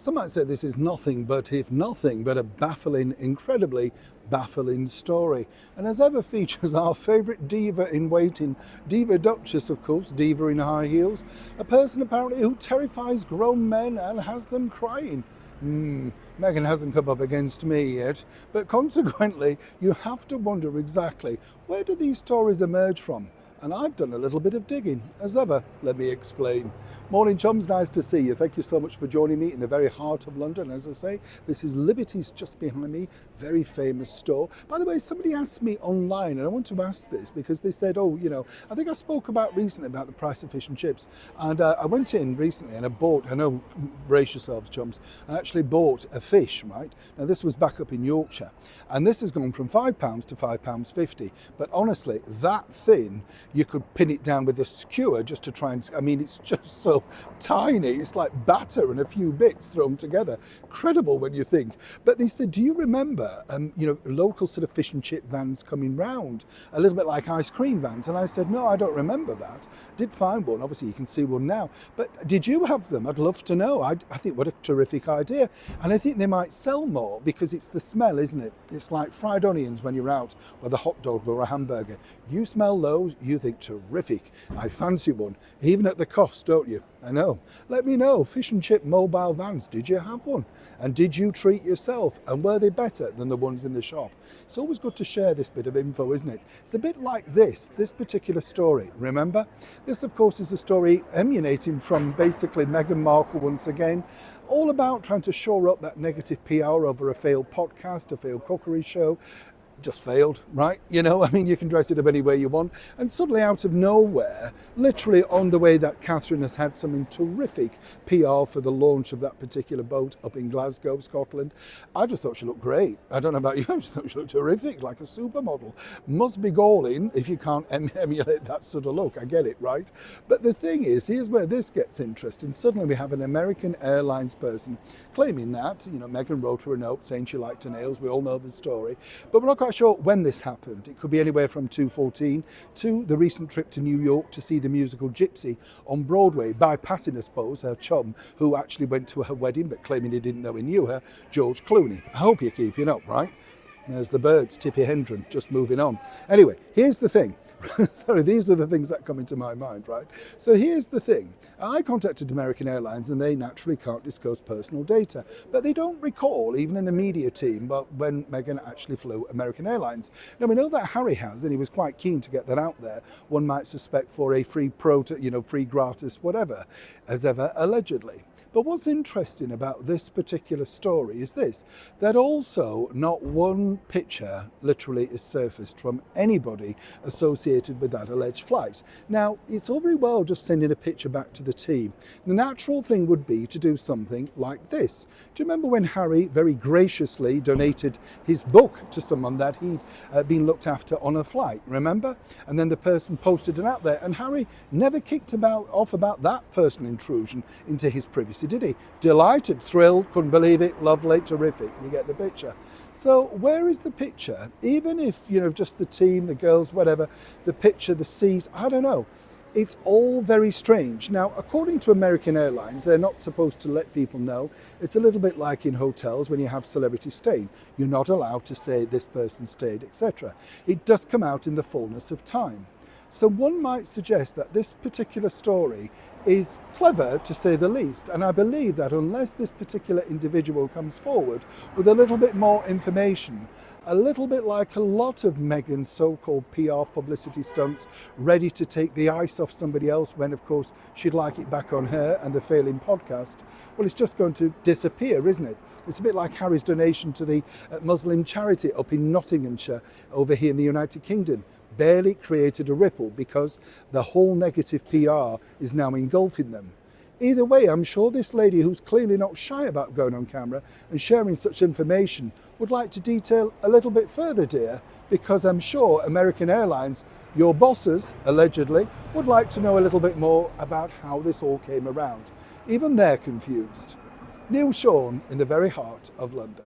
Some might say this is nothing but, if nothing but, a baffling, incredibly baffling story. And as ever features our favourite diva in waiting, Diva Duchess, of course, diva in high heels, a person apparently who terrifies grown men and has them crying. Meghan hasn't come up against me yet, but consequently you have to wonder exactly where do these stories emerge from? And I've done a little bit of digging. As ever, let me explain. Morning chums, nice to see you. Thank you so much for joining me in the very heart of London. As I say, this is Liberty's just behind me, very famous store. By the way, somebody asked me online, and I want to ask this because they said, oh, you know, I think I spoke about recently about the price of fish and chips. And I went in recently and I bought, I know, brace yourselves chums, I actually bought a fish, right? Now this was back up in Yorkshire. And this has gone from £5 to £5.50. But honestly, that thin, you could pin it down with a skewer just to try and, I mean, it's just so tiny. It's like batter and a few bits thrown together. Incredible when you think. But they said, do you remember, you know, local sort of fish and chip vans coming round, a little bit like ice cream vans? And I said, no, I don't remember that. I did find one. Obviously, you can see one now. But did you have them? I'd love to know. I think what a terrific idea. And I think they might sell more because it's the smell, isn't it? It's like fried onions when you're out with a hot dog or a hamburger. You smell those, you think terrific. I fancy one, even at the cost, don't you? I know. Let me know. Fish and chip mobile vans. Did you have one? And did you treat yourself? And were they better than the ones in the shop? It's always good to share this bit of info, isn't it? It's a bit like this particular story. Remember? This, of course, is a story emanating from basically Meghan Markle once again. All about trying to shore up that negative PR over a failed podcast, a failed cookery show. Just failed, right? You know, I mean, you can dress it up any way you want. And suddenly out of nowhere, literally on the way that Catherine has had something terrific PR for the launch of that particular boat up in Glasgow, Scotland. I just thought she looked great. I don't know about you, I just thought she looked terrific, like a supermodel. Must be galling if you can't emulate that sort of look. I get it, right? But the thing is, here's where this gets interesting. Suddenly we have an American Airlines person claiming that, you know, Meghan wrote her a note saying she liked her nails. We all know the story. But we're not quite sure when this happened. It could be anywhere from 2014 to the recent trip to New York to see the musical Gypsy on Broadway, bypassing, I suppose, her chum, who actually went to her wedding but claiming he didn't know he knew her, George Clooney. I hope you're keeping up, right? There's the birds, Tippy Hendren, just moving on. Anyway, here's the thing. Sorry, these are the things that come into my mind, right? So here's the thing. I contacted American Airlines and they naturally can't discuss personal data, but they don't recall, even in the media team, but when Meghan actually flew American Airlines. Now we know that Harry has, and he was quite keen to get that out there. One might suspect for a free free gratis, whatever, as ever, allegedly. But what's interesting about this particular story is this, that also not one picture literally is surfaced from anybody associated with that alleged flight. Now, it's all very well just sending a picture back to the team. The natural thing would be to do something like this. Do you remember when Harry very graciously donated his book to someone that he'd been looked after on a flight, remember? And then the person posted it out there, and Harry never kicked off about that personal intrusion into his privacy, did he? Delighted, thrilled, couldn't believe it, lovely, terrific. You get the picture. So where is the picture? Even if, you know, just the team, the girls, whatever, the picture, the seat, I don't know. It's all very strange. Now, according to American Airlines, they're not supposed to let people know. It's a little bit like in hotels when you have celebrities staying. You're not allowed to say this person stayed, etc. It does come out in the fullness of time. So one might suggest that this particular story is clever, to say the least, and I believe that unless this particular individual comes forward with a little bit more information, a little bit like a lot of Meghan's so-called PR publicity stunts, ready to take the ice off somebody else when, of course, she'd like it back on her and the failing podcast, well, it's just going to disappear, isn't it? It's a bit like Harry's donation to the Muslim charity up in Nottinghamshire over here in the United Kingdom. Barely created a ripple because the whole negative PR is now engulfing them. Either way, I'm sure this lady, who's clearly not shy about going on camera and sharing such information, would like to detail a little bit further, dear, because I'm sure American Airlines, your bosses, allegedly, would like to know a little bit more about how this all came around. Even they're confused. Neil Sean in the very heart of London.